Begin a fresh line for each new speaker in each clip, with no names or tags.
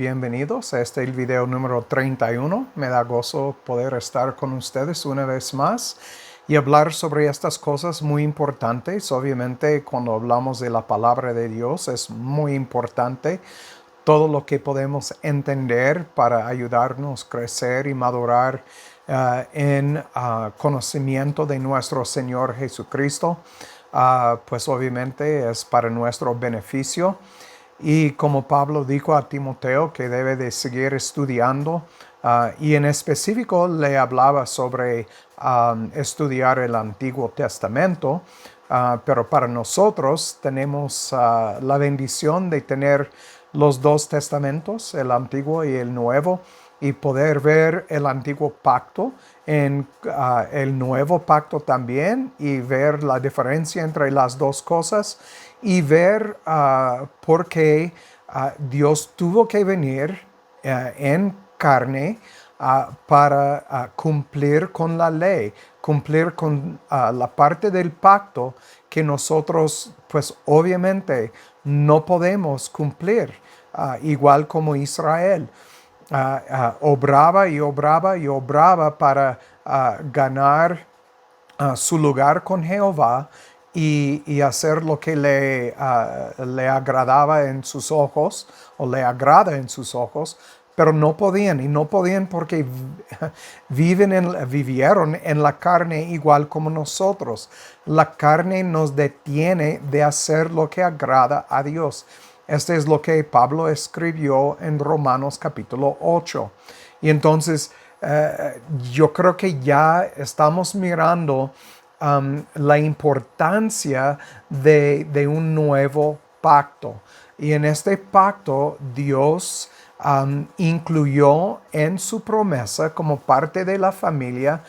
bienvenidos a este el video número 31. Me da gozo poder estar con ustedes una vez más y hablar sobre estas cosas muy importantes. Obviamente, cuando hablamos de la palabra de Dios, es muy importante todo lo que podemos entender para ayudarnos a crecer y madurar en conocimiento de nuestro Señor Jesucristo. Pues obviamente es para nuestro beneficio. Y como Pablo dijo a Timoteo que debe de seguir estudiando, y en específico le hablaba sobre estudiar el Antiguo Testamento, pero para nosotros tenemos la bendición de tener los dos testamentos, el Antiguo y el Nuevo, y poder ver el Antiguo Pacto en el Nuevo Pacto también, y ver la diferencia entre las dos cosas, y ver por qué Dios tuvo que venir en carne para cumplir con la ley, cumplir con la parte del pacto que nosotros, pues obviamente, no podemos cumplir, igual como Israel. Obraba y obraba y obraba para ganar su lugar con Jehová y hacer lo que le agradaba en sus ojos, o le agrada en sus ojos, pero no podían, y no podían porque vivieron en la carne igual como nosotros. La carne nos detiene de hacer lo que agrada a Dios. Este es lo que Pablo escribió en Romanos capítulo 8. Y entonces yo creo que ya estamos mirando la importancia de un nuevo pacto. Y en este pacto Dios incluyó en su promesa como parte de la familia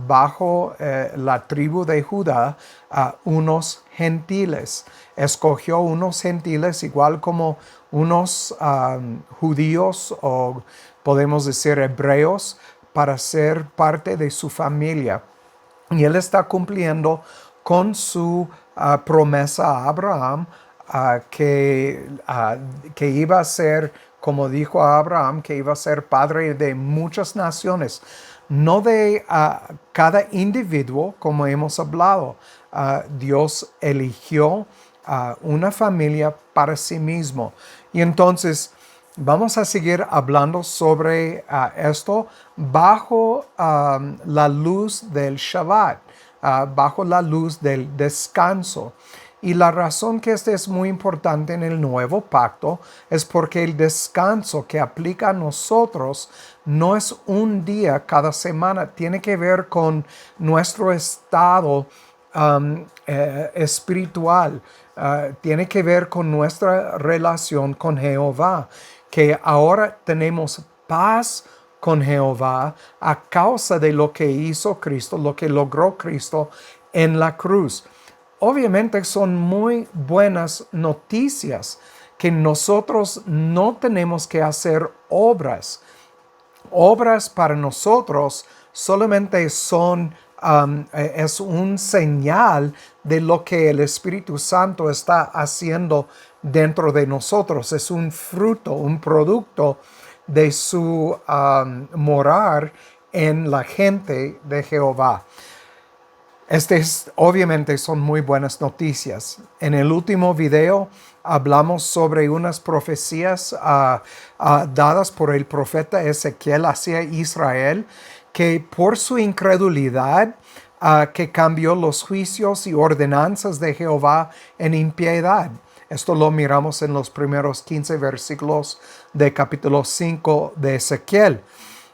bajo la tribu de Judá unos gentiles. Escogió unos gentiles igual como unos judíos, o podemos decir hebreos, para ser parte de su familia. Y él está cumpliendo con su promesa a Abraham, que iba a ser, como dijo a Abraham, que iba a ser padre de muchas naciones. No de cada individuo, como hemos hablado. Dios eligió una familia para sí mismo. Y entonces vamos a seguir hablando sobre esto bajo la luz del Shabbat, bajo la luz del descanso. Y la razón que este es muy importante en el nuevo pacto es porque el descanso que aplica a nosotros no es un día cada semana, tiene que ver con nuestro estado espiritual, tiene que ver con nuestra relación con Jehová, que ahora tenemos paz con Jehová a causa de lo que hizo Cristo, lo que logró Cristo en la cruz. Obviamente son muy buenas noticias que nosotros no tenemos que hacer obras. Obras para nosotros solamente son es un señal de lo que el Espíritu Santo está haciendo dentro de nosotros. Es un fruto, un producto de su morar en la gente de Jehová. Obviamente son muy buenas noticias. En el último video hablamos sobre unas profecías dadas por el profeta Ezequiel hacia Israel, que por su incredulidad que cambió los juicios y ordenanzas de Jehová en impiedad. Esto lo miramos en los primeros 15 versículos de capítulo 5 de Ezequiel.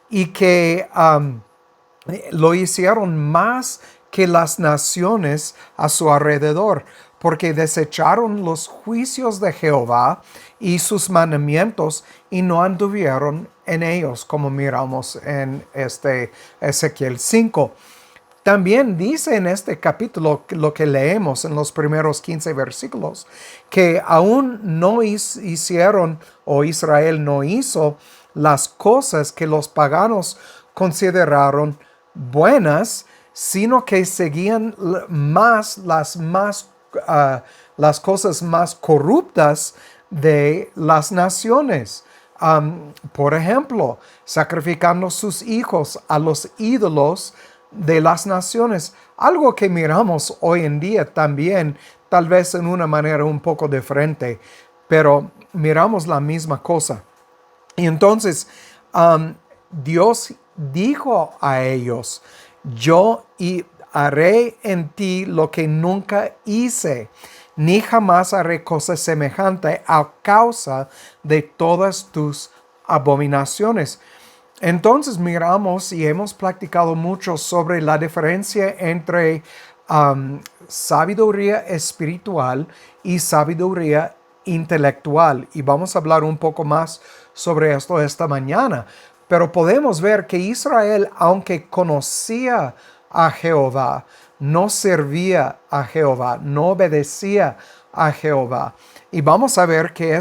Y que lo hicieron más que las naciones a su alrededor, porque desecharon los juicios de Jehová y sus mandamientos y no anduvieron en ellos, como miramos en Ezequiel 5. También dice en este capítulo, lo que leemos en los primeros 15 versículos, que aún no hicieron, o Israel no hizo, las cosas que los paganos consideraron buenas, sino que seguían las cosas más corruptas de las naciones. Por ejemplo, sacrificando sus hijos a los ídolos de las naciones, algo que miramos hoy en día también, tal vez en una manera un poco diferente, pero miramos la misma cosa. Y entonces Dios dijo a ellos, yo haré en ti lo que nunca hice, ni jamás haré cosa semejante a causa de todas tus abominaciones. Entonces miramos y hemos practicado mucho sobre la diferencia entre sabiduría espiritual y sabiduría intelectual. Y vamos a hablar un poco más sobre esto esta mañana. Pero podemos ver que Israel, aunque conocía a Jehová, no servía a Jehová, no obedecía a Jehová. Y vamos a ver que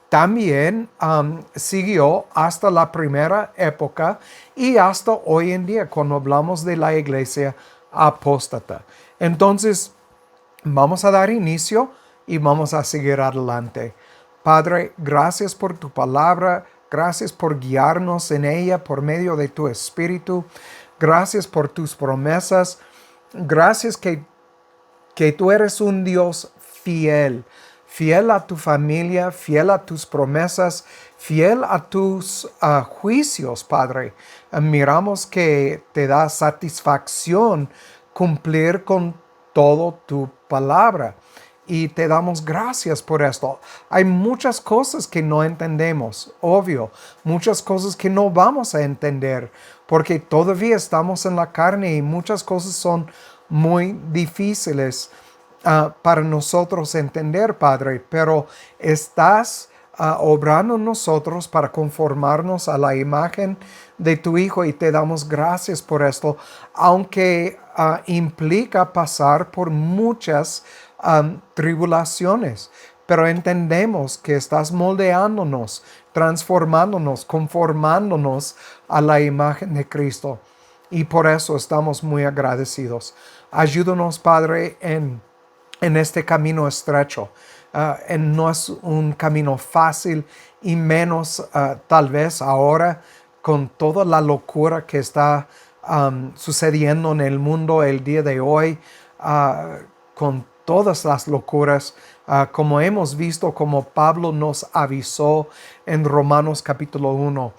también siguió hasta la primera época y hasta hoy en día cuando hablamos de la iglesia apóstata. Entonces, vamos a dar inicio y vamos a seguir adelante. Padre, gracias por tu palabra, gracias por guiarnos en ella por medio de tu Espíritu, gracias por tus promesas, gracias que tú eres un Dios fiel, fiel a tu familia, fiel a tus promesas, fiel a tus juicios, Padre. Miramos que te da satisfacción cumplir con todo tu palabra. Y te damos gracias por esto. Hay muchas cosas que no entendemos, obvio. Muchas cosas que no vamos a entender, porque todavía estamos en la carne y muchas cosas son muy difíciles para nosotros entender, Padre. Pero estás obrando en nosotros para conformarnos a la imagen de tu Hijo y te damos gracias por esto, aunque implica pasar por muchas tribulaciones, pero entendemos que estás moldeándonos, transformándonos, conformándonos a la imagen de Cristo y por eso estamos muy agradecidos. Ayúdanos, Padre, en este camino estrecho. No es un camino fácil y menos tal vez ahora con toda la locura que está sucediendo en el mundo el día de hoy, con todas las locuras, como hemos visto, como Pablo nos avisó en Romanos capítulo 1,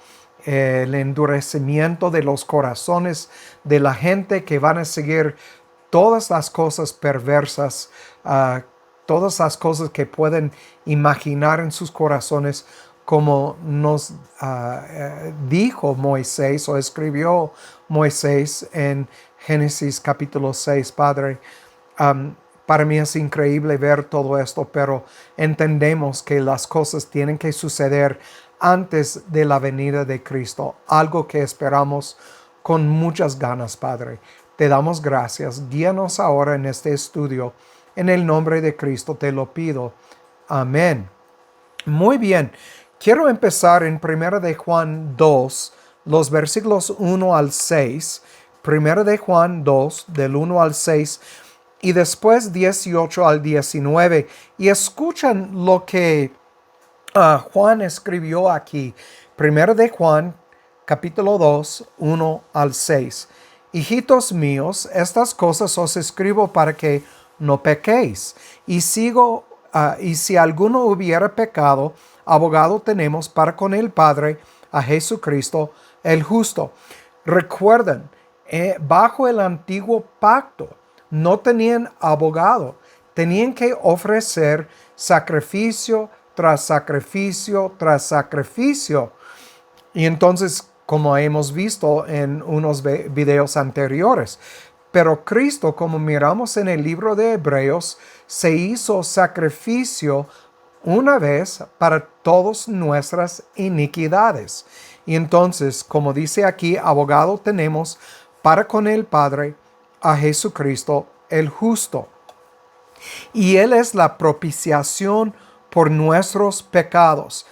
el endurecimiento de los corazones de la gente que van a seguir todas las cosas perversas, todas las cosas que pueden imaginar en sus corazones, como nos dijo Moisés o escribió Moisés en Génesis capítulo 6, Padre. Para mí es increíble ver todo esto, pero entendemos que las cosas tienen que suceder antes de la venida de Cristo, algo que esperamos con muchas ganas, Padre. Te damos gracias. Guíanos ahora en este estudio. En el nombre de Cristo te lo pido. Amén. Muy bien. Quiero empezar en 1 de Juan 2, los versículos 1 al 6. 1 de Juan 2, del 1 al 6. Y después 18 al 19. Y escuchan lo que Juan escribió aquí. 1 de Juan, capítulo 2, 1 al 6. Hijitos míos, estas cosas os escribo para que no pequéis. Y si alguno hubiera pecado, abogado tenemos para con el Padre, a Jesucristo el justo. Recuerden, bajo el antiguo pacto, no tenían abogado, tenían que ofrecer sacrificio tras sacrificio tras sacrificio. Y entonces, como hemos visto en unos videos anteriores, pero Cristo, como miramos en el libro de Hebreos, se hizo sacrificio una vez para todas nuestras iniquidades. Y entonces, como dice aquí, abogado tenemos para con el Padre, a Jesucristo el justo. Y Él es la propiciación por nuestros pecados.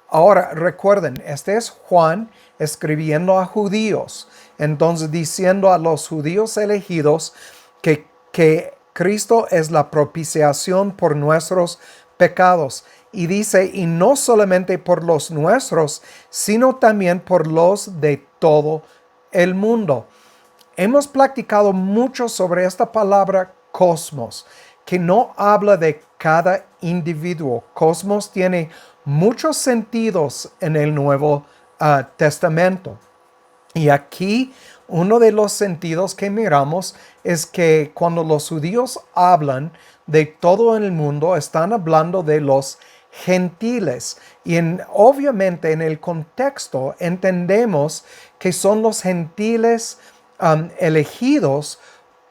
Ahora, recuerden, este es Juan escribiendo a judíos. Entonces, diciendo a los judíos elegidos que Cristo es la propiciación por nuestros pecados. y dice, y no solamente por los nuestros, sino también por los de todo el mundo. Hemos platicado mucho sobre esta palabra cosmos, que no habla de cada individuo. Cosmos tiene muchos sentidos en el Nuevo Testamento. Y aquí uno de los sentidos que miramos es que cuando los judíos hablan de todo el mundo, están hablando de los gentiles. Y obviamente en el contexto entendemos que son los gentiles elegidos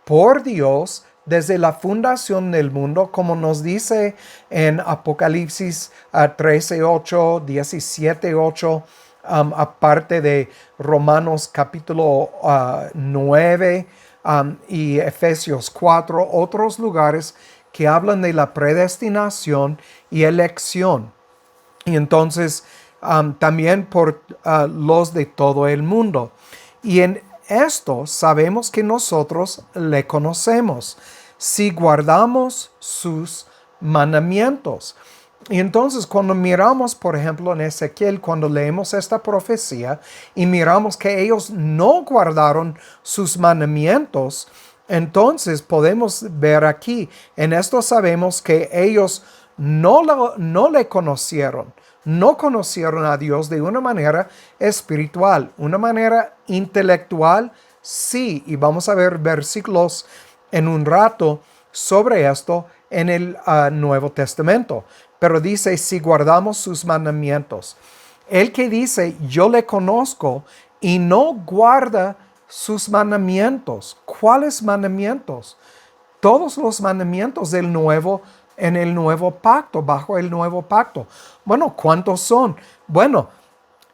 por Dios desde la fundación del mundo, como nos dice en Apocalipsis 13:8, 17:8, aparte de Romanos capítulo 9 y Efesios 4, otros lugares que hablan de la predestinación y elección. Y entonces también por los de todo el mundo. Y en esto sabemos que nosotros le conocemos si guardamos sus mandamientos. Y entonces cuando miramos, por ejemplo, en Ezequiel, cuando leemos esta profecía y miramos que ellos no guardaron sus mandamientos, entonces podemos ver aquí, en esto sabemos que ellos no le conocieron. No conocieron a Dios de una manera espiritual, una manera intelectual, sí. Y vamos a ver versículos en un rato sobre esto en el Nuevo Testamento. Pero dice, si guardamos sus mandamientos. El que dice, yo le conozco y no guarda sus mandamientos. ¿Cuáles mandamientos? Todos los mandamientos del nuevo en el nuevo pacto, bajo el nuevo pacto. Bueno, ¿cuántos son? Bueno,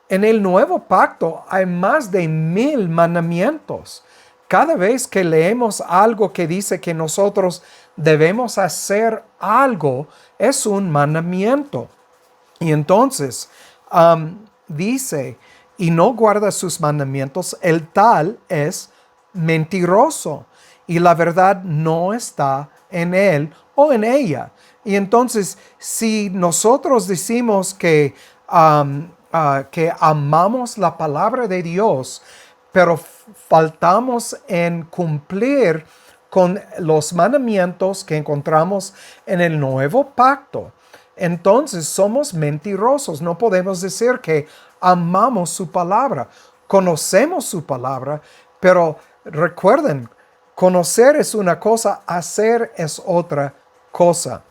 en el nuevo pacto hay más de 1000 mandamientos. Cada vez que leemos algo que dice que nosotros debemos hacer algo, es un mandamiento. Y entonces dice, y no guarda sus mandamientos, el tal es mentiroso y la verdad no está en él o en ella. Y entonces, si nosotros decimos que amamos la palabra de Dios, pero faltamos en cumplir con los mandamientos que encontramos en el nuevo pacto, entonces somos mentirosos. No podemos decir que amamos su palabra, conocemos su palabra, pero recuerden, conocer es una cosa, hacer es otra cosa.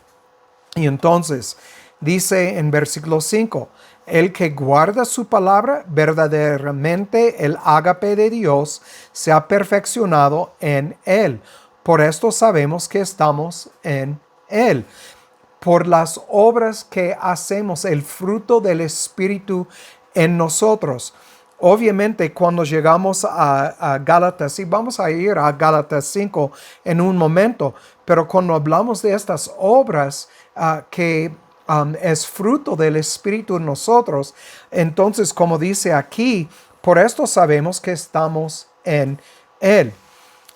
Y entonces dice en versículo 5, el que guarda su palabra, verdaderamente el ágape de Dios se ha perfeccionado en él. Por esto sabemos que estamos en él. Por las obras que hacemos, el fruto del Espíritu en nosotros. Obviamente, cuando llegamos a Gálatas, y vamos a ir a Gálatas 5 en un momento, pero cuando hablamos de estas obras que es fruto del Espíritu en nosotros, entonces, como dice aquí, por esto sabemos que estamos en Él.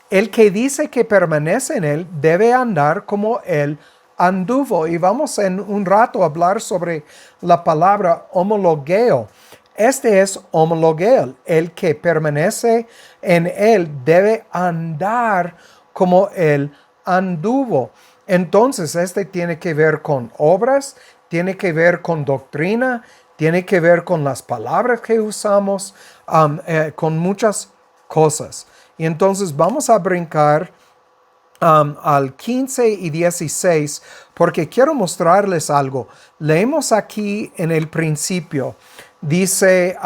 El que dice que permanece en Él debe andar como Él anduvo. Y vamos en un rato a hablar sobre la palabra homologeo. Este es homologeo. El que permanece en Él debe andar como Él anduvo. Entonces, este tiene que ver con obras, tiene que ver con doctrina, tiene que ver con las palabras que usamos, con muchas cosas. Y entonces vamos a brincar al 15 y 16 porque quiero mostrarles algo. Leemos aquí en el principio, dice,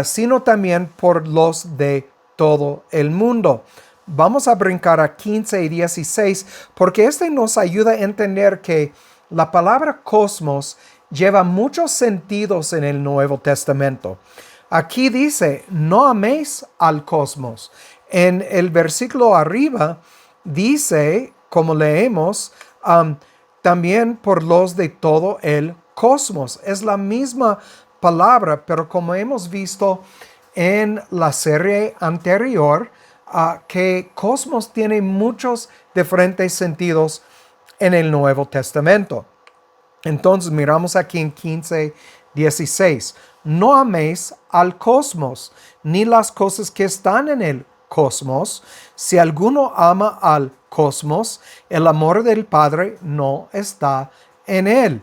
sino también por los de todo el mundo. Vamos a brincar a 15 y 16 porque este nos ayuda a entender que la palabra cosmos lleva muchos sentidos en el Nuevo Testamento. Aquí dice, no améis al cosmos. En el versículo arriba dice, como leemos, también por los de todo el cosmos. Es la misma palabra, pero como hemos visto en la serie anterior, que cosmos tiene muchos diferentes sentidos en el Nuevo Testamento. Entonces miramos aquí en 15:16. No améis al cosmos, ni las cosas que están en el cosmos. Si alguno ama al cosmos, el amor del Padre no está en él.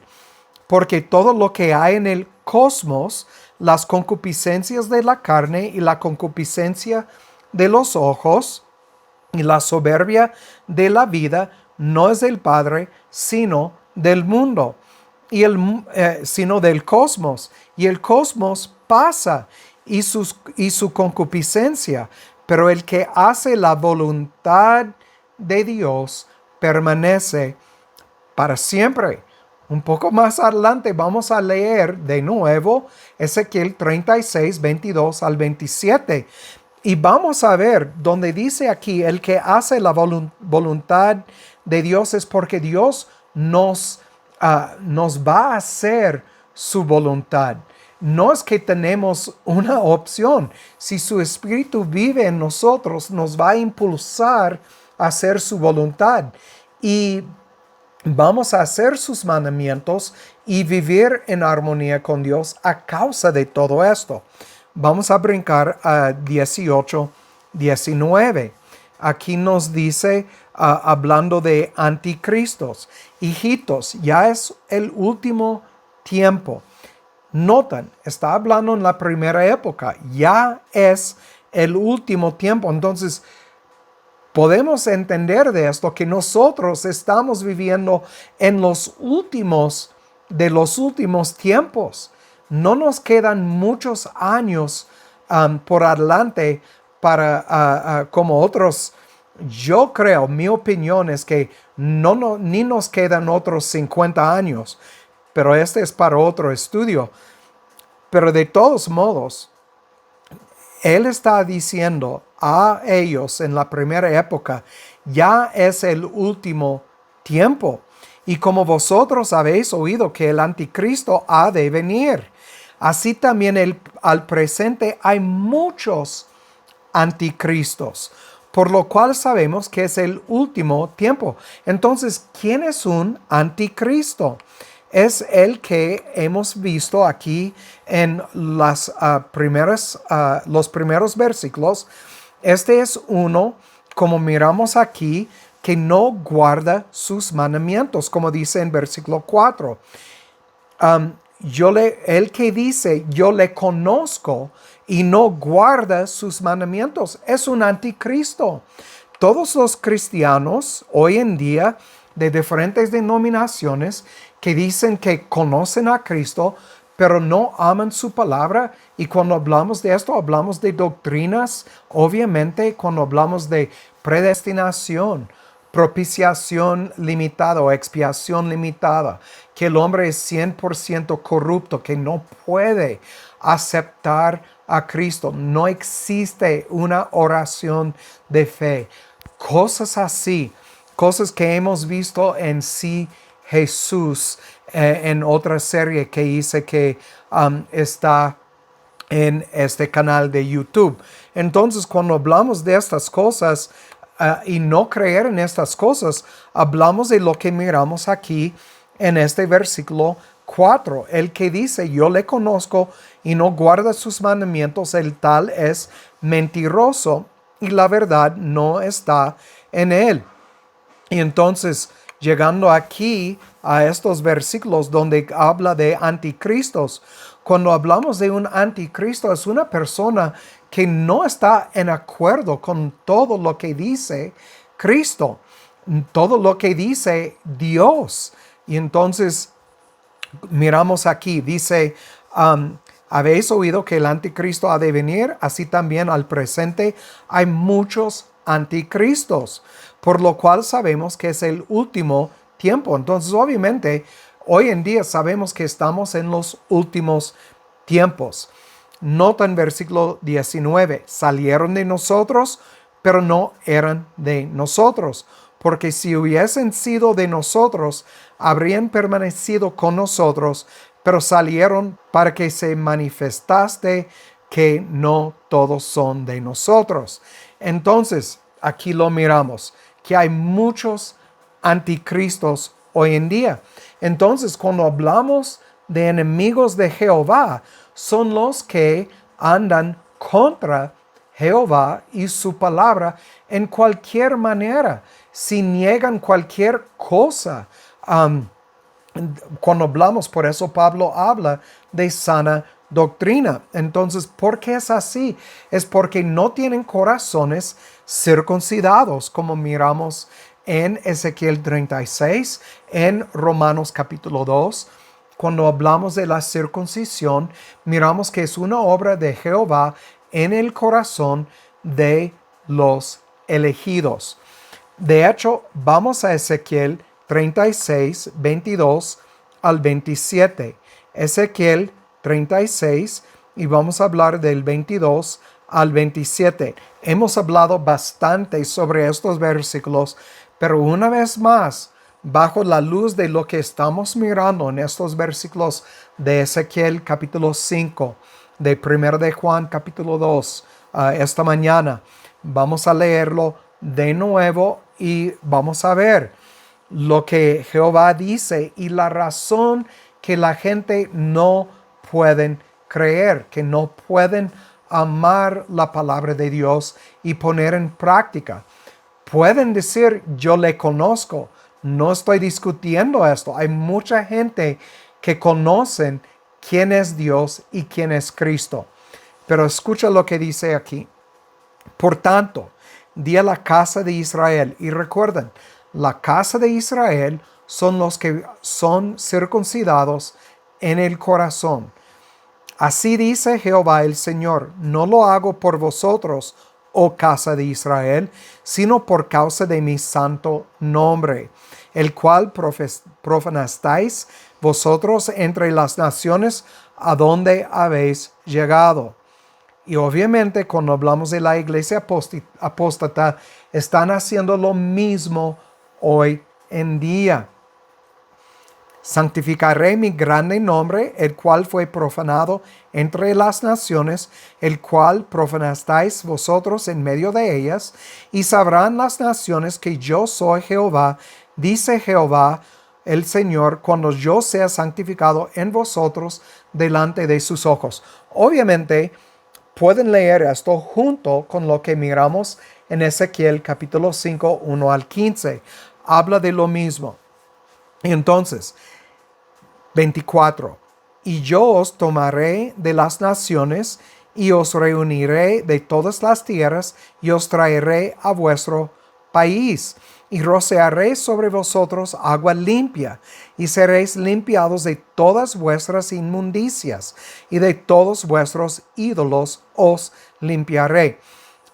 Porque todo lo que hay en el cosmos, las concupiscencias de la carne y la concupiscencia de los ojos y la soberbia de la vida, no es del Padre, sino del mundo, sino del cosmos. Y el cosmos pasa y su concupiscencia, pero el que hace la voluntad de Dios permanece para siempre. Un poco más adelante vamos a leer de nuevo Ezequiel 36:22-27. Y vamos a ver donde dice aquí, el que hace la voluntad de Dios es porque Dios nos va a hacer su voluntad. No es que tenemos una opción. Si su Espíritu vive en nosotros, nos va a impulsar a hacer su voluntad. Y vamos a hacer sus mandamientos y vivir en armonía con Dios a causa de todo esto. Vamos a brincar a 18:19. Aquí nos dice, hablando de anticristos, hijitos, ya es el último tiempo. Notan, está hablando en la primera época, ya es el último tiempo. Entonces, podemos entender de esto que nosotros estamos viviendo en los últimos de los últimos tiempos. No nos quedan muchos años por adelante para, como otros. Yo creo, mi opinión es que ni nos quedan otros 50 años, pero este es para otro estudio. Pero de todos modos, Él está diciendo a ellos en la primera época, ya es el último tiempo. Y como vosotros habéis oído que el anticristo ha de venir, así también al presente hay muchos anticristos, por lo cual sabemos que es el último tiempo. Entonces, ¿quién es un anticristo? Es el que hemos visto aquí en los primeros versículos. Este es uno, como miramos aquí, que no guarda sus mandamientos, como dice en versículo 4. El que dice, yo le conozco y no guarda sus mandamientos, es un anticristo. Todos los cristianos hoy en día de diferentes denominaciones que dicen que conocen a Cristo, pero no aman su palabra. Y cuando hablamos de esto, hablamos de doctrinas. Obviamente, cuando hablamos de predestinación, propiciación limitada o expiación limitada, que el hombre es 100% corrupto, que no puede aceptar a Cristo. No existe una oración de fe. Cosas así, cosas que hemos visto en Sí Jesús, en otra serie que hice que está en este canal de YouTube. Entonces, cuando hablamos de estas cosas y no creer en estas cosas, hablamos de lo que miramos aquí en este versículo 4. El que dice, yo le conozco y no guarda sus mandamientos, el tal es mentiroso y la verdad no está en él. Y entonces, llegando aquí a estos versículos donde habla de anticristos, cuando hablamos de un anticristo es una persona que no está en acuerdo con todo lo que dice Cristo, todo lo que dice Dios. Y entonces miramos aquí, dice, habéis oído que el anticristo ha de venir, así también al presente hay muchos anticristos, por lo cual sabemos que es el último tiempo. Entonces, obviamente, hoy en día sabemos que estamos en los últimos tiempos. Nota en versículo 19, salieron de nosotros, pero no eran de nosotros, porque si hubiesen sido de nosotros, habrían permanecido con nosotros, pero salieron para que se manifestase que no todos son de nosotros. Entonces, aquí lo miramos, que hay muchos anticristos hoy en día. Entonces, cuando hablamos de enemigos de Jehová, son los que andan contra Jehová y su palabra en cualquier manera. Si niegan cualquier cosa, cuando hablamos, por eso Pablo habla de sana doctrina. Entonces, ¿por qué es así? Es porque no tienen corazones circuncidados, como miramos en Ezequiel 36, en Romanos capítulo 2. Cuando hablamos de la circuncisión, miramos que es una obra de Jehová en el corazón de los elegidos. De hecho, vamos a Ezequiel 36, 22 al 27. Ezequiel 36 y vamos a hablar del 22 al 27. Hemos hablado bastante sobre estos versículos, pero una vez más, bajo la luz de lo que estamos mirando en estos versículos de Ezequiel capítulo 5, de 1 de Juan capítulo 2, esta mañana, vamos a leerlo de nuevo y vamos a ver lo que Jehová dice y la razón que la gente no pueden creer, que no pueden amar la palabra de Dios y poner en práctica. Pueden decir, yo le conozco, no estoy discutiendo esto. Hay mucha gente que conocen quién es Dios y quién es Cristo. Pero escucha lo que dice aquí. Por tanto, di a la casa de Israel, y recuerden, la casa de Israel son los que son circuncidados en el corazón. Así dice Jehová el Señor, no lo hago por vosotros, oh casa de Israel, sino por causa de mi santo nombre, el cual profanasteis vosotros entre las naciones a donde habéis llegado. Y obviamente cuando hablamos de la iglesia apóstata, están haciendo lo mismo hoy en día. Santificaré mi grande nombre, el cual fue profanado entre las naciones, el cual profanasteis vosotros en medio de ellas, y sabrán las naciones que yo soy Jehová, dice Jehová el Señor, cuando yo sea santificado en vosotros delante de sus ojos. Obviamente, pueden leer esto junto con lo que miramos en Ezequiel capítulo 5, 1 al 15. Habla de lo mismo. Entonces, 24. Y yo os tomaré de las naciones y os reuniré de todas las tierras y os traeré a vuestro país y rociaré sobre vosotros agua limpia y seréis limpiados de todas vuestras inmundicias y de todos vuestros ídolos os limpiaré.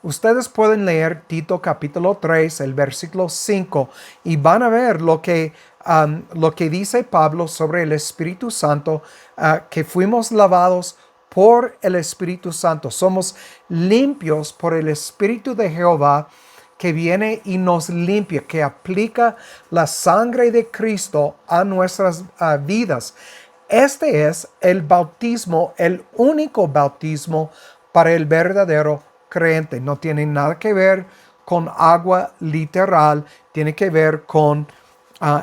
Ustedes pueden leer Tito capítulo 3, el versículo 5 y van a ver lo que dice Pablo sobre el Espíritu Santo, que fuimos lavados por el Espíritu Santo. Somos limpios por el Espíritu de Jehová que viene y nos limpia, que aplica la sangre de Cristo a nuestras vidas. Este es el bautismo, el único bautismo para el verdadero creyente. No tiene nada que ver con agua literal, tiene que ver con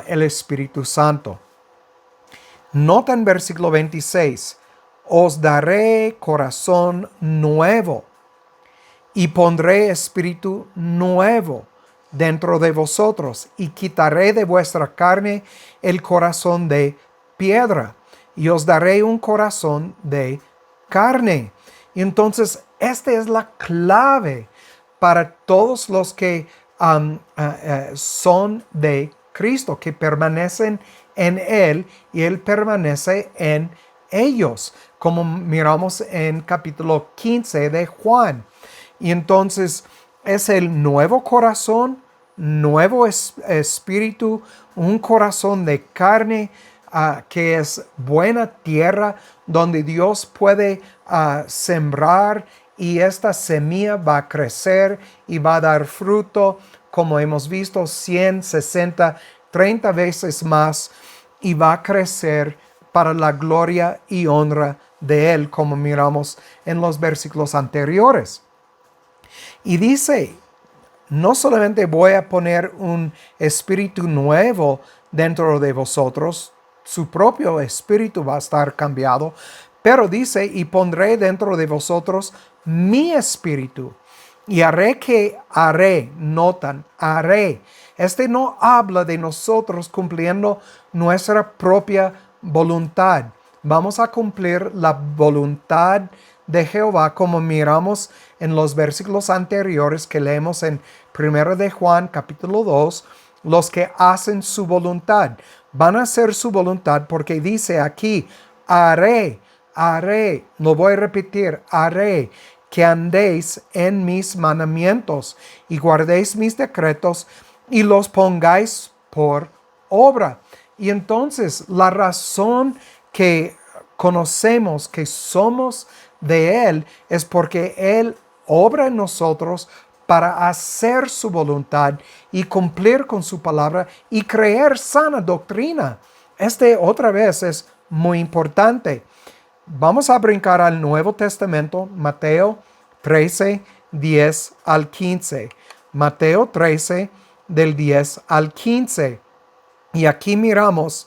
el Espíritu Santo. Nota en versículo 26, os daré corazón nuevo y pondré espíritu nuevo dentro de vosotros y quitaré de vuestra carne el corazón de piedra y os daré un corazón de carne. Y entonces, esta es la clave para todos los que son de Cristo, que permanecen en Él y Él permanece en ellos, como miramos en capítulo 15 de Juan. Y entonces es el nuevo corazón, nuevo espíritu, un corazón de carne que es buena tierra donde Dios puede sembrar y esta semilla va a crecer y va a dar fruto, como hemos visto, 100, 60, 30 veces más y va a crecer para la gloria y honra de Él, como miramos en los versículos anteriores. Y dice, no solamente voy a poner un espíritu nuevo dentro de vosotros, su propio espíritu va a estar cambiado, pero dice, y pondré dentro de vosotros mi espíritu. Y notan, haré. Este no habla de nosotros cumpliendo nuestra propia voluntad. Vamos a cumplir la voluntad de Jehová, como miramos en los versículos anteriores que leemos en 1 de Juan capítulo 2, los que hacen su voluntad. Van a hacer su voluntad porque dice aquí, haré, lo voy a repetir, haré que andéis en mis mandamientos y guardéis mis decretos y los pongáis por obra. Y entonces la razón que conocemos que somos de Él es porque Él obra en nosotros para hacer su voluntad y cumplir con su palabra y creer sana doctrina. Otra vez es muy importante. Vamos a brincar al Nuevo Testamento, Mateo 13, 10 al 15. Mateo 13, del 10 al 15. Y aquí miramos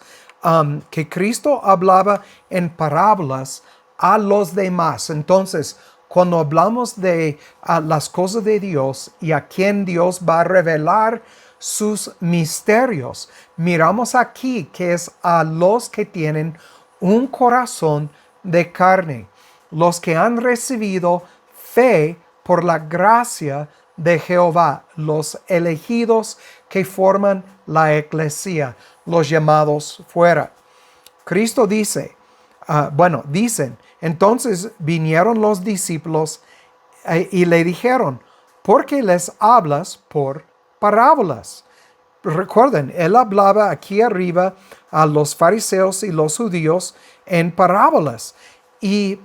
que Cristo hablaba en parábolas a los demás. Entonces, cuando hablamos de las cosas de Dios y a quien Dios va a revelar sus misterios, miramos aquí que es a los que tienen un corazón de carne, los que han recibido fe por la gracia de Jehová, los elegidos que forman la eclesia, los llamados fuera. Cristo dice, dicen, entonces vinieron los discípulos y le dijeron, ¿por qué les hablas por parábolas? Recuerden, él hablaba aquí arriba a los fariseos y los judíos en parábolas. Y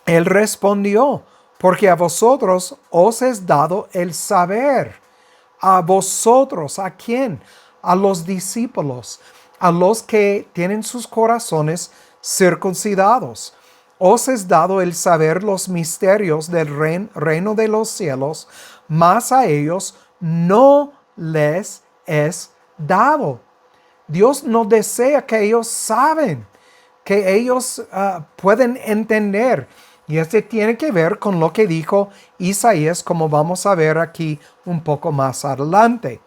él respondió, porque a vosotros os es dado el saber. A vosotros, ¿a quién? A los discípulos, a los que tienen sus corazones circuncidados. Os es dado el saber los misterios del reino de los cielos, mas a ellos no les es dado. Dios no desea que ellos saben, que ellos pueden entender. Y tiene que ver con lo que dijo Isaías, como vamos a ver aquí un poco más adelante.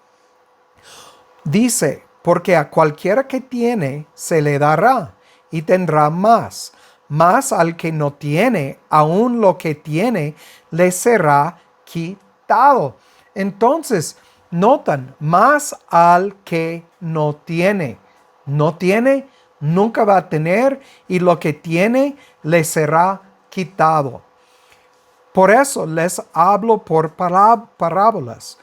Dice, porque a cualquiera que tiene se le dará y tendrá más, mas al que no tiene, aun lo que tiene, le será quitado. Entonces, notan, más al que no tiene. No tiene, nunca va a tener, y lo que tiene, le será quitado. Por eso les hablo por parábolas,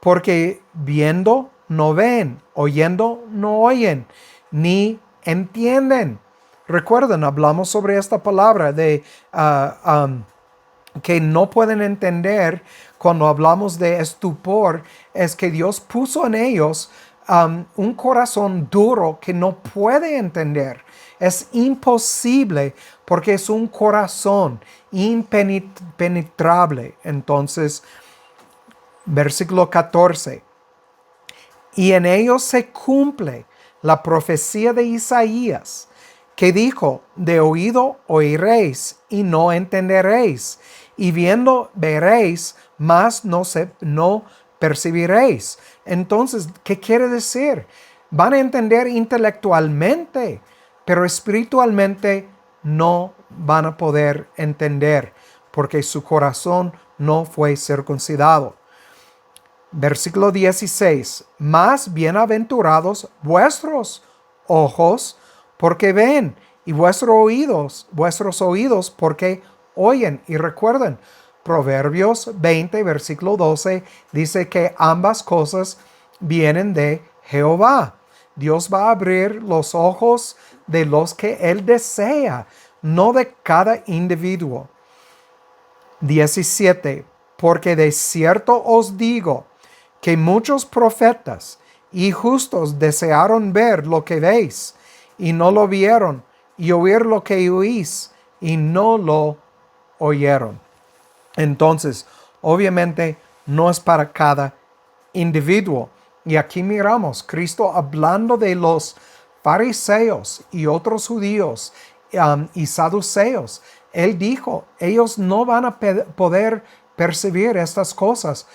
porque viendo no ven, oyendo no oyen, ni entienden. Recuerden, hablamos sobre esta palabra de que no pueden entender cuando hablamos de estupor, es que Dios puso en ellos un corazón duro que no puede entender. Es imposible porque es un corazón impenetrable. Entonces, versículo 14. Y en ellos se cumple la profecía de Isaías, que dijo, de oído oiréis y no entenderéis, y viendo veréis, mas no percibiréis. Entonces, ¿qué quiere decir? Van a entender intelectualmente, pero espiritualmente no van a poder entender, porque su corazón no fue circuncidado. Versículo 16. Más bienaventurados vuestros ojos, porque ven, y vuestros oídos, porque oyen. Y recuerden, Proverbios 20, versículo 12, dice que ambas cosas vienen de Jehová. Dios va a abrir los ojos de los que Él desea, no de cada individuo. 17. Porque de cierto os digo que muchos profetas y justos desearon ver lo que veis, y no lo vieron, y oír lo que oís, y no lo oyeron. Entonces, obviamente, no es para cada individuo. Y aquí miramos Cristo hablando de los fariseos y otros judíos y saduceos. Él dijo, ellos no van a poder percibir estas cosas.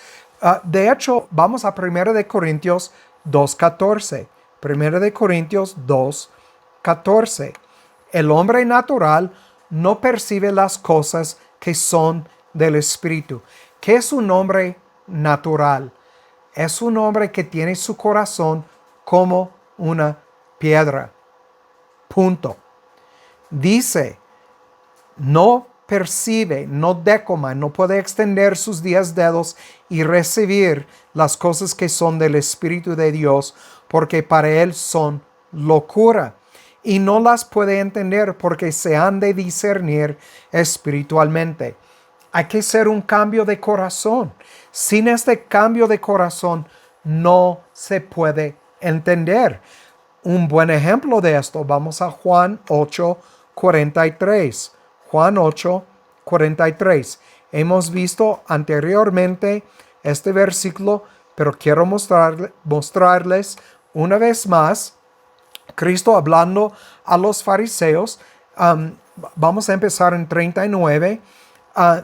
De hecho, vamos a 1 de Corintios 2:14. 1 de Corintios 2:14. El hombre natural no percibe las cosas que son del Espíritu. ¿Qué es un hombre natural? Es un hombre que tiene su corazón como una piedra. Punto. Dice, no percibe, no decoma, no puede extender sus 10 dedos y recibir las cosas que son del Espíritu de Dios, porque para él son locura. Y no las puede entender porque se han de discernir espiritualmente. Hay que hacer un cambio de corazón. Sin este cambio de corazón no se puede entender. Un buen ejemplo de esto, vamos a Juan 8:43. Juan 8:43. Hemos visto anteriormente este versículo, pero quiero mostrarles una vez más Cristo hablando a los fariseos. Vamos a empezar en 39.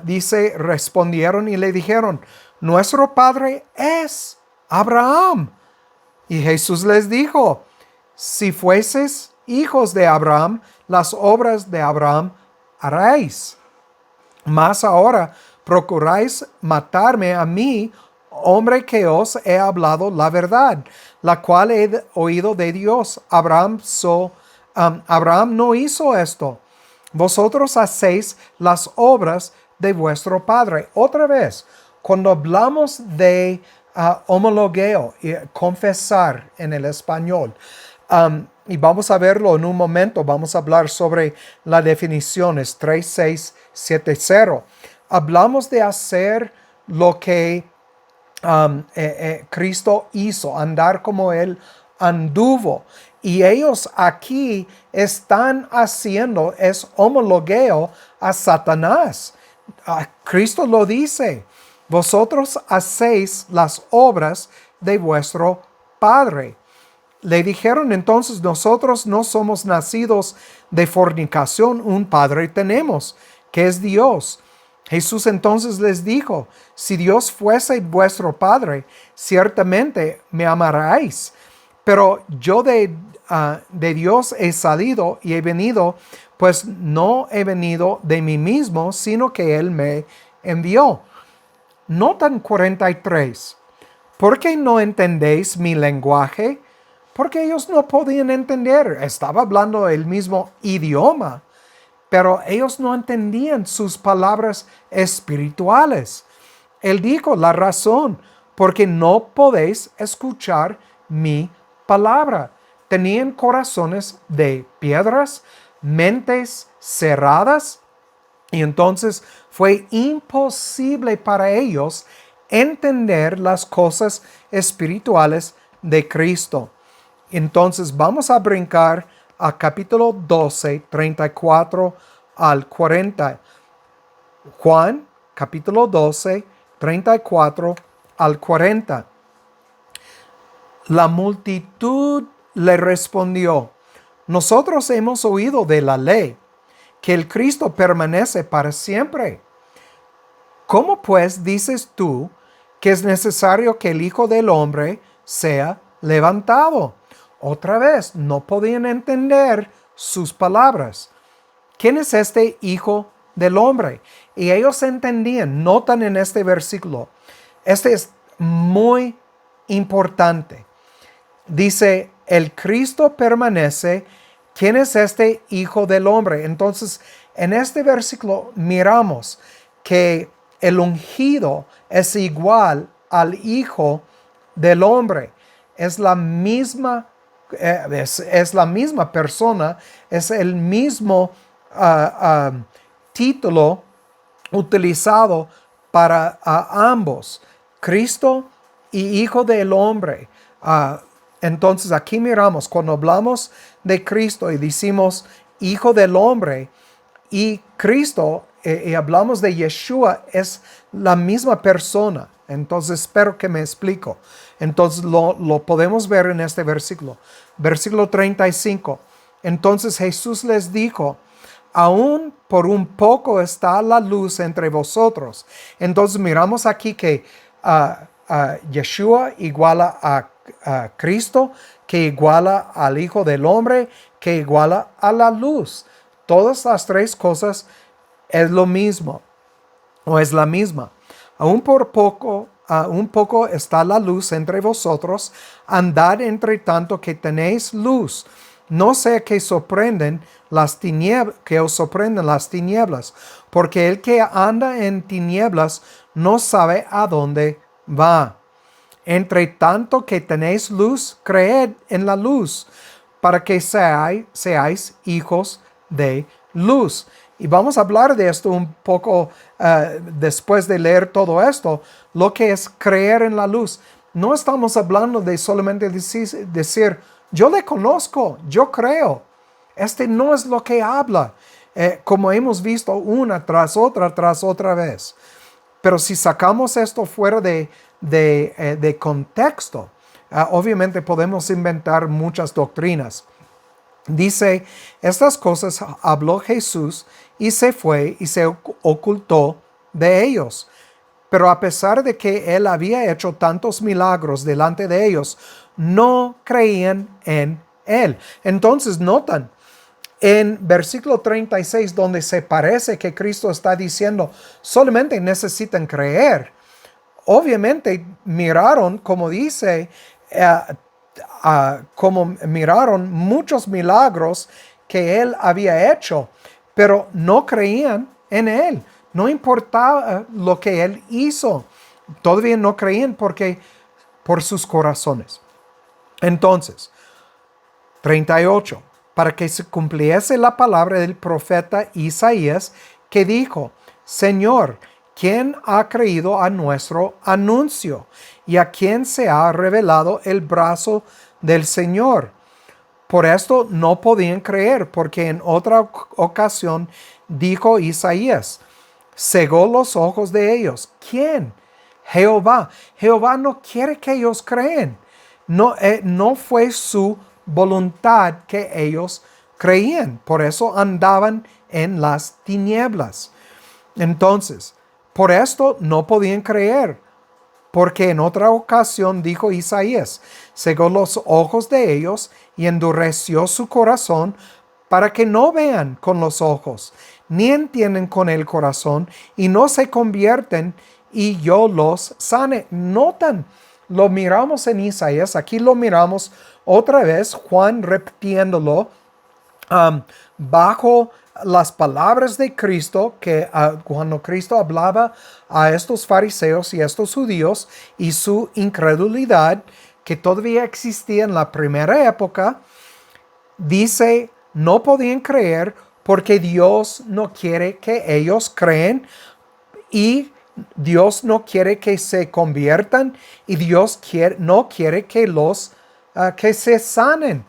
Dice, respondieron y le dijeron, nuestro padre es Abraham. Y Jesús les dijo, si fueseis hijos de Abraham, las obras de Abraham haréis. Mas ahora procuráis matarme a mí, hombre que os he hablado la verdad, la cual he oído de Dios. Abraham no hizo esto. Vosotros hacéis las obras de vuestro padre. Otra vez, cuando hablamos de homologueo, confesar en el español, y vamos a verlo en un momento, vamos a hablar sobre las definiciones 3670. Hablamos de hacer lo que Cristo hizo, andar como Él anduvo. Y ellos aquí están haciendo es homologueo a Satanás. Cristo lo dice, vosotros hacéis las obras de vuestro Padre. Le dijeron entonces, nosotros no somos nacidos de fornicación, un Padre tenemos, que es Dios. Jesús entonces les dijo, si Dios fuese vuestro Padre, ciertamente me amaréis. Pero yo de Dios he salido y he venido, pues no he venido de mí mismo, sino que Él me envió. Notan 43. ¿Por qué no entendéis mi lenguaje? Porque ellos no podían entender. Estaba hablando el mismo idioma, pero ellos no entendían sus palabras espirituales. Él dijo la razón, porque no podéis escuchar mi palabra. Tenían corazones de piedras, mentes cerradas, y entonces fue imposible para ellos entender las cosas espirituales de Cristo. Entonces vamos a brincar a capítulo 12, 34 al 40. Juan, capítulo 12, 34 al 40. La multitud le respondió, nosotros hemos oído de la ley, que el Cristo permanece para siempre. ¿Cómo pues dices tú que es necesario que el Hijo del Hombre sea levantado? Otra vez, no podían entender sus palabras. ¿Quién es este Hijo del Hombre? Y ellos entendían, notan en este versículo, este es muy importante. Dice, el Cristo permanece. ¿Quién es este Hijo del Hombre? Entonces, en este versículo miramos que el ungido es igual al Hijo del Hombre. Es la misma persona, es el mismo título utilizado para ambos, Cristo y Hijo del Hombre. Entonces aquí miramos, cuando hablamos de Cristo y decimos Hijo del Hombre y Cristo, y hablamos de Yeshua, es la misma persona, Entonces espero que me explico. Entonces lo podemos ver en este versículo. Versículo 35. Entonces Jesús les dijo, aún por un poco está la luz entre vosotros. Entonces miramos aquí que Yeshua iguala a Cristo, que iguala al Hijo del Hombre, que iguala a la luz. Todas las tres cosas es lo mismo, o es la misma. Aún por poco, un poco está la luz entre vosotros, andad entre tanto que tenéis luz. No sea que os sorprendan las tinieblas, porque el que anda en tinieblas no sabe a dónde va. Entre tanto que tenéis luz, creed en la luz, para que seáis hijos de luz. Y vamos a hablar de esto un poco después de leer todo esto, lo que es creer en la luz. No estamos hablando de solamente decir yo le conozco, yo creo. Este no es lo que habla, como hemos visto una tras otra vez. Pero si sacamos esto fuera de contexto, obviamente podemos inventar muchas doctrinas. Dice, estas cosas habló Jesús y se fue y se ocultó de ellos. Pero a pesar de que él había hecho tantos milagros delante de ellos, no creían en él. Entonces notan en versículo 36, donde se parece que Cristo está diciendo, solamente necesitan creer. Obviamente miraron, como dice, como miraron muchos milagros que él había hecho, pero no creían en él. No importaba lo que él hizo. Todavía no creían por sus corazones. Entonces, 38. Para que se cumpliese la palabra del profeta Isaías, que dijo, Señor, ¿quién ha creído a nuestro anuncio? ¿Y a quién se ha revelado el brazo del Señor? Por esto no podían creer, porque en otra ocasión dijo Isaías, cegó los ojos de ellos. ¿Quién? Jehová. Jehová no quiere que ellos creen. No fue su voluntad que ellos creían. Por eso andaban en las tinieblas. Entonces, por esto no podían creer. Porque en otra ocasión dijo Isaías, cegó los ojos de ellos y endureció su corazón para que no vean con los ojos, ni entienden con el corazón, y no se convierten, y yo los sane. Notan, lo miramos en Isaías, aquí lo miramos otra vez, Juan repitiéndolo, bajo las palabras de Cristo, que cuando Cristo hablaba a estos fariseos y a estos judíos y su incredulidad que todavía existía en la primera época, dice, no podían creer porque Dios no quiere que ellos creen y Dios no quiere que se conviertan y Dios no quiere que que se sanen.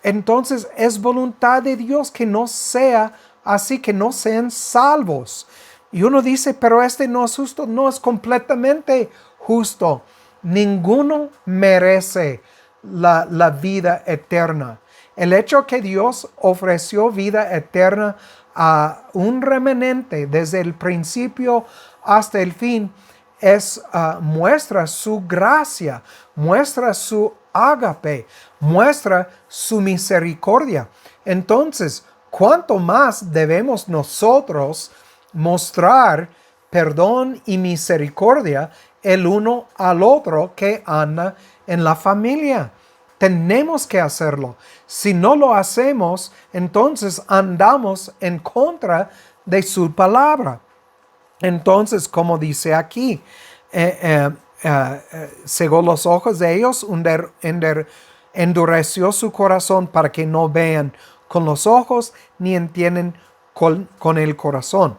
Entonces es voluntad de Dios que no sea así, que no sean salvos. Y uno dice, pero este no es justo. No es completamente justo. Ninguno merece la vida eterna. El hecho que Dios ofreció vida eterna a un remanente desde el principio hasta el fin muestra su gracia, muestra su ágape, muestra su misericordia. Entonces, ¿cuánto más debemos nosotros mostrar perdón y misericordia el uno al otro que anda en la familia? Tenemos que hacerlo. Si no lo hacemos, entonces andamos en contra de su palabra. Entonces, como dice aquí, cegó los ojos de ellos, endureció su corazón para que no vean con los ojos ni entienden con el corazón.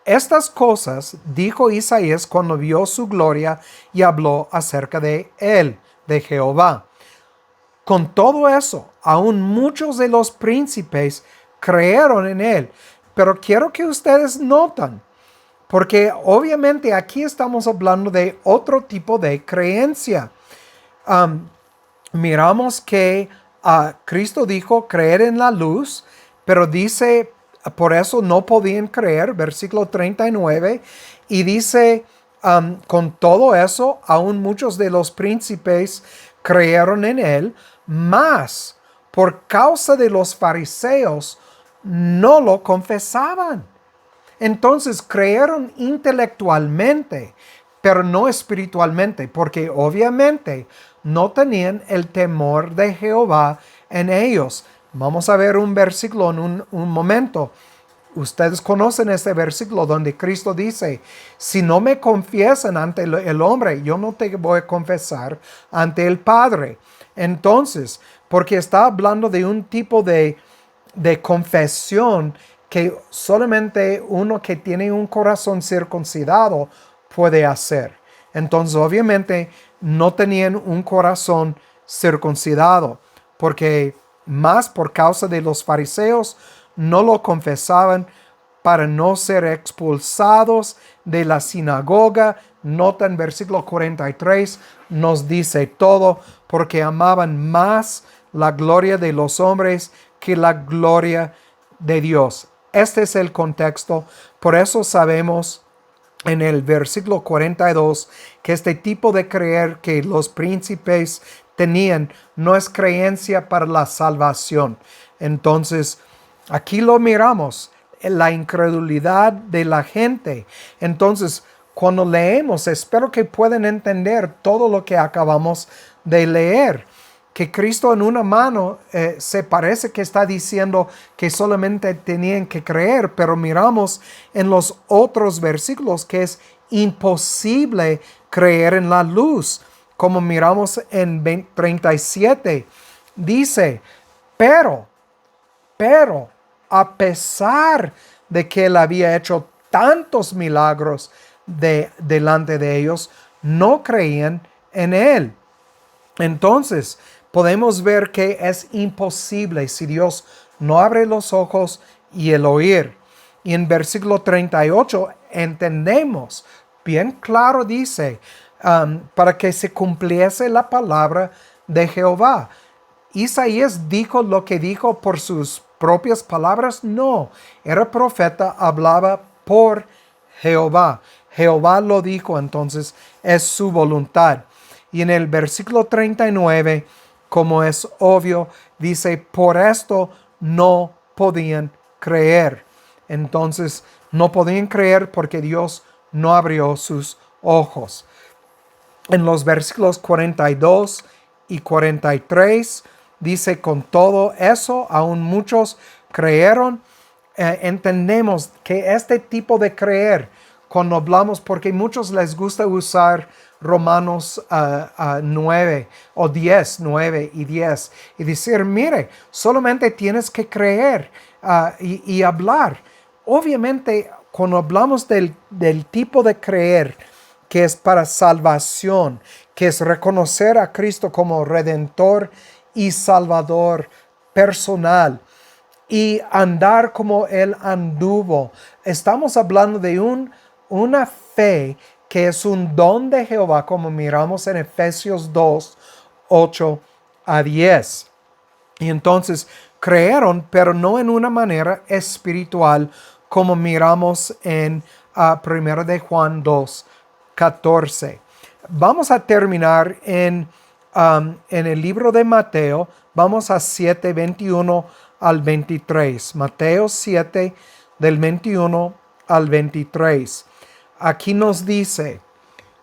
Estas cosas dijo Isaías cuando vio su gloria y habló acerca de él, de Jehová. Con todo eso, aún muchos de los príncipes creyeron en él. Pero quiero que ustedes noten Porque obviamente aquí estamos hablando de otro tipo de creencia. Um, Miramos que Cristo dijo creer en la luz, pero dice, por eso no podían creer, versículo 39, y dice, con todo eso, aún muchos de los príncipes creyeron en él, mas por causa de los fariseos no lo confesaban. Entonces creyeron intelectualmente, pero no espiritualmente, porque obviamente no tenían el temor de Jehová en ellos. Vamos a ver un versículo en un momento. Ustedes conocen este versículo donde Cristo dice, si no me confiesan ante el hombre, yo no te voy a confesar ante el Padre. Entonces, porque está hablando de un tipo de confesión que solamente uno que tiene un corazón circuncidado puede hacer. Entonces, obviamente, no tenían un corazón circuncidado, porque más por causa de los fariseos no lo confesaban para no ser expulsados de la sinagoga. Nota en versículo 43, nos dice todo, porque amaban más la gloria de los hombres que la gloria de Dios. Este es el contexto. Por eso sabemos en el versículo 42 que este tipo de creer que los príncipes tenían no es creencia para la salvación. Entonces, aquí lo miramos, la incredulidad de la gente. Entonces, cuando leemos, espero que puedan entender todo lo que acabamos de leer. Que Cristo en una mano se parece que está diciendo que solamente tenían que creer, pero miramos en los otros versículos que es imposible creer en la luz. Como miramos en 37, dice, pero, a pesar de que él había hecho tantos milagros delante de ellos, no creían en él. Entonces, podemos ver que es imposible si Dios no abre los ojos y el oír. Y en versículo 38 entendemos, bien claro dice, para que se cumpliese la palabra de Jehová. ¿Isaías dijo lo que dijo por sus propias palabras? No, era profeta, hablaba por Jehová. Jehová lo dijo, entonces es su voluntad. Y en el versículo 39, como es obvio, dice, por esto no podían creer. Entonces, no podían creer porque Dios no abrió sus ojos. En los versículos 42 y 43, dice, con todo eso, aún muchos creyeron. Entendemos que este tipo de creer, cuando hablamos, porque muchos les gusta usar Romanos 9 o 10, 9 y 10, y decir, mire, solamente tienes que creer y hablar. Obviamente, cuando hablamos del tipo de creer que es para salvación, que es reconocer a Cristo como Redentor y Salvador personal, y andar como Él anduvo, estamos hablando de una fe que es un don de Jehová, como miramos en Efesios 2, 8 a 10. Y entonces creyeron, pero no en una manera espiritual, como miramos en 1 de Juan 2, 14. Vamos a terminar en el libro de Mateo. Vamos a 7, 21 al 23. Mateo 7, del 21 al 23. Aquí nos dice,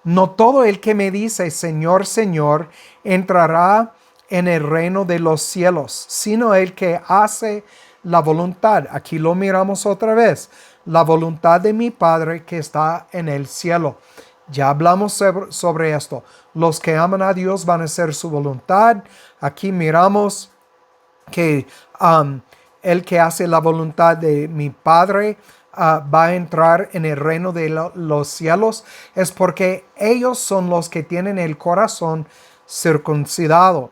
no todo el que me dice, Señor, Señor, entrará en el reino de los cielos, sino el que hace la voluntad. Aquí lo miramos otra vez. La voluntad de mi Padre que está en el cielo. Ya hablamos sobre esto. Los que aman a Dios van a hacer su voluntad. Aquí miramos que el que hace la voluntad de mi Padre va a entrar en el reino de los cielos. Es porque ellos son los que tienen el corazón circuncidado.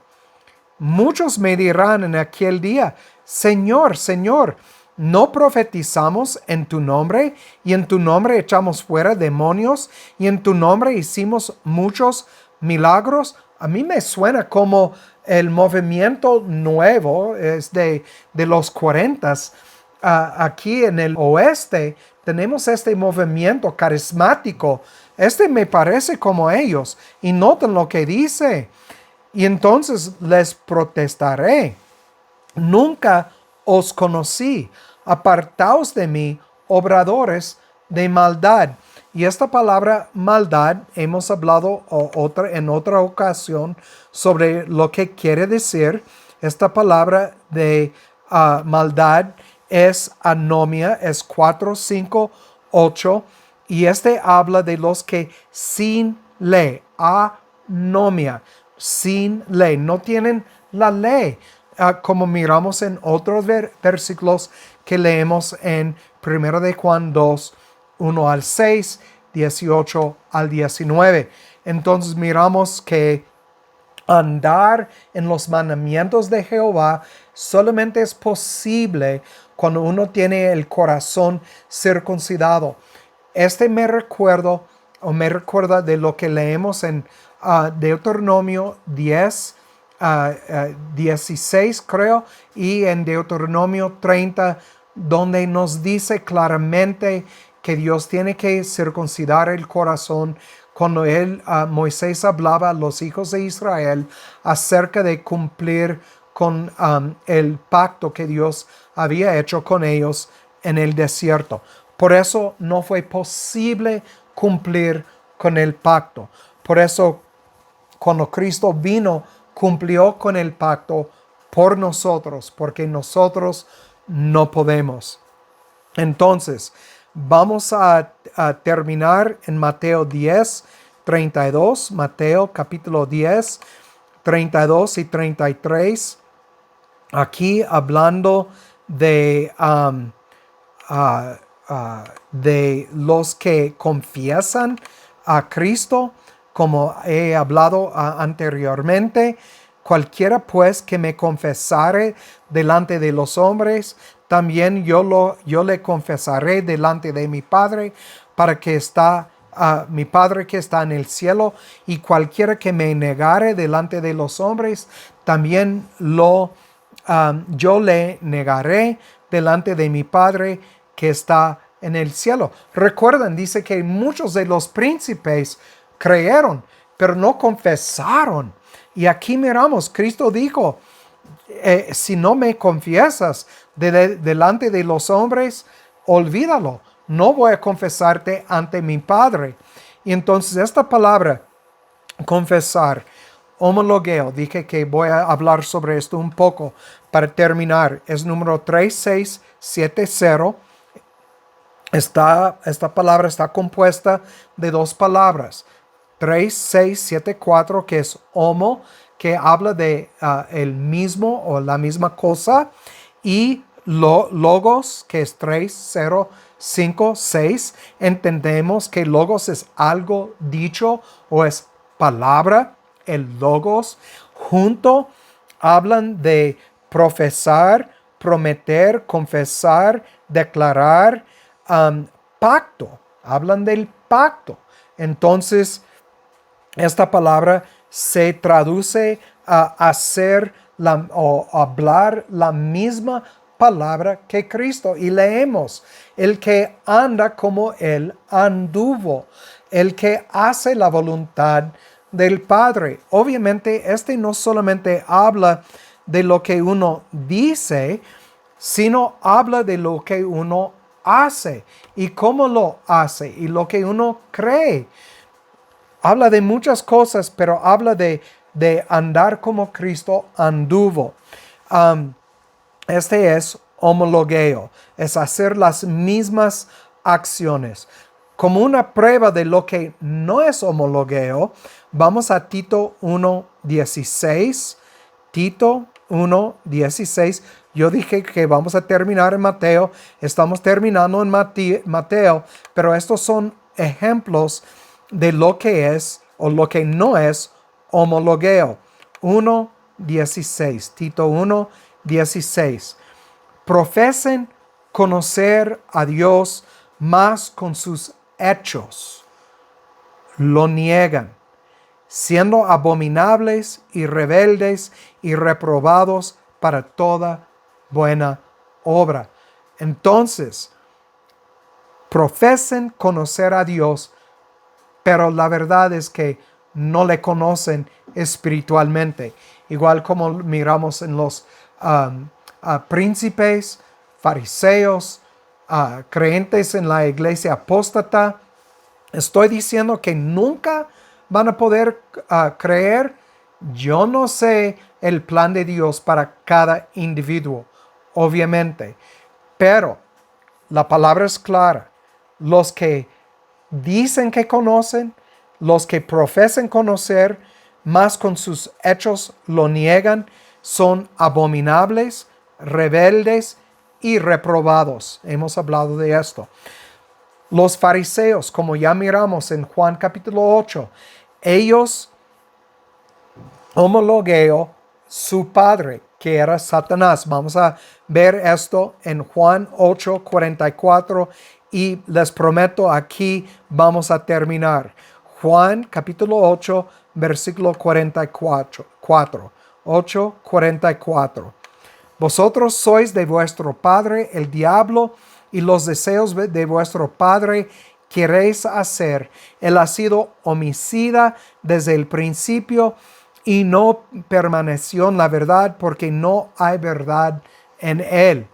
Muchos me dirán en aquel día, Señor, Señor, ¿No profetizamos en tu nombre y en tu nombre echamos fuera demonios y en tu nombre hicimos muchos milagros? A mí me suena como el movimiento nuevo es de los 40. Aquí en el oeste tenemos este movimiento carismático. Este me parece como ellos. Y noten lo que dice. Y entonces les protestaré. Nunca os conocí. Apartaos de mí, obradores de maldad. Y esta palabra maldad, hemos hablado en otra ocasión sobre lo que quiere decir. Esta palabra de maldad es anomia, es 4, 5, 8. Y habla de los que sin ley, anomia, sin ley, no tienen la ley. Como miramos en otros versículos que leemos en 1 de Juan 2, 1 al 6, 18 al 19. Entonces miramos que andar en los mandamientos de Jehová solamente es posible cuando uno tiene el corazón circuncidado. Me recuerda de lo que leemos en Deuteronomio 10, 16 creo, y en Deuteronomio 30, donde nos dice claramente que Dios tiene que circuncidar el corazón cuando Moisés hablaba a los hijos de Israel acerca de cumplir con el pacto que Dios había hecho con ellos en el desierto. Por eso no fue posible cumplir con el pacto. Por eso cuando Cristo vino, cumplió con el pacto por nosotros, porque nosotros no podemos. Entonces, vamos a terminar en Mateo 10, 32, Mateo capítulo 10, 32 y 33. Aquí hablando de los que confiesan a Cristo, como he hablado anteriormente. Cualquiera pues que me confesare delante de los hombres, también yo le confesaré delante de mi Padre, para que mi Padre que está en el cielo. Y cualquiera que me negare delante de los hombres, también yo le negaré delante de mi Padre que está en el cielo. Recuerden, dice que muchos de los príncipes creyeron, pero no confesaron. Y aquí miramos, Cristo dijo, si no me confiesas delante de los hombres, olvídalo. No voy a confesarte ante mi Padre. Y entonces esta palabra, confesar, homologeo, dije que voy a hablar sobre esto un poco para terminar. Es número 3670. Esta palabra está compuesta de dos palabras. 3674, que es homo, que habla de el mismo o la misma cosa, y logos, que es 3056. Entendemos que logos es algo dicho o es palabra. El logos junto hablan de profesar, prometer, confesar, declarar, pacto. Hablan del pacto. Entonces, esta palabra se traduce a hacer o hablar la misma palabra que Cristo. Y leemos, el que anda como Él anduvo, el que hace la voluntad del Padre. Obviamente, no solamente habla de lo que uno dice, sino habla de lo que uno hace y cómo lo hace y lo que uno cree. Habla de muchas cosas, pero habla de andar como Cristo anduvo. Es homologeo, es hacer las mismas acciones. Como una prueba de lo que no es homologeo, vamos a Tito 1:16. Tito 1:16. Yo dije que vamos a terminar en Mateo. Estamos terminando en Mateo, pero estos son ejemplos de lo que es o lo que no es homologeo. 1:16. Tito 1:16. Profesen conocer a Dios más con sus hechos. Lo niegan, siendo abominables y rebeldes y reprobados para toda buena obra. Entonces, profesen conocer a Dios, pero la verdad es que no le conocen espiritualmente. Igual como miramos en los príncipes, fariseos, creyentes en la iglesia apóstata. Estoy diciendo que nunca van a poder creer. Yo no sé el plan de Dios para cada individuo, obviamente, pero la palabra es clara. Los que dicen que conocen, los que profesan conocer, mas con sus hechos lo niegan, son abominables, rebeldes y reprobados. Hemos hablado de esto. Los fariseos, como ya miramos en Juan capítulo 8, ellos homologueó su padre, que era Satanás. Vamos a ver esto en Juan 8:44 y les prometo aquí vamos a terminar. Juan capítulo 8, versículo 44. 8:44. Vosotros sois de vuestro padre el diablo, y los deseos de vuestro padre queréis hacer. Él ha sido homicida desde el principio y no permaneció en la verdad, porque no hay verdad en él.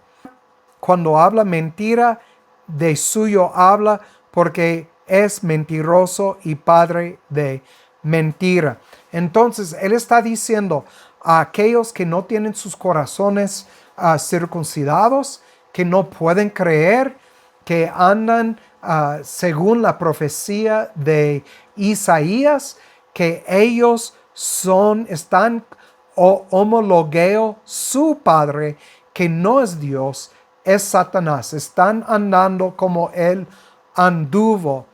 Cuando habla mentira, de suyo habla, porque es mentiroso y padre de mentira. Entonces, él está diciendo a aquellos que no tienen sus corazones circuncidados, que no pueden creer, que andan según la profecía de Isaías, que ellos están homologueo su padre, que no es Dios, es Satanás. Están andando como él anduvo.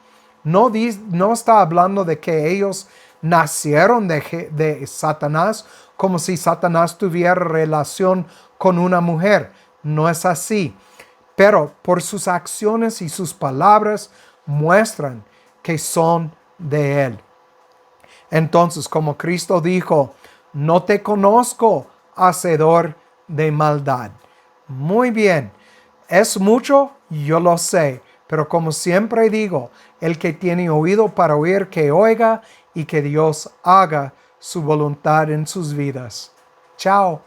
No está hablando de que ellos nacieron de Satanás, como si Satanás tuviera relación con una mujer. No es así. Pero por sus acciones y sus palabras muestran que son de él. Entonces, como Cristo dijo, no te conozco, hacedor de maldad. Muy bien, es mucho, yo lo sé, pero como siempre digo, el que tiene oído para oír, que oiga, y que Dios haga su voluntad en sus vidas. Chao.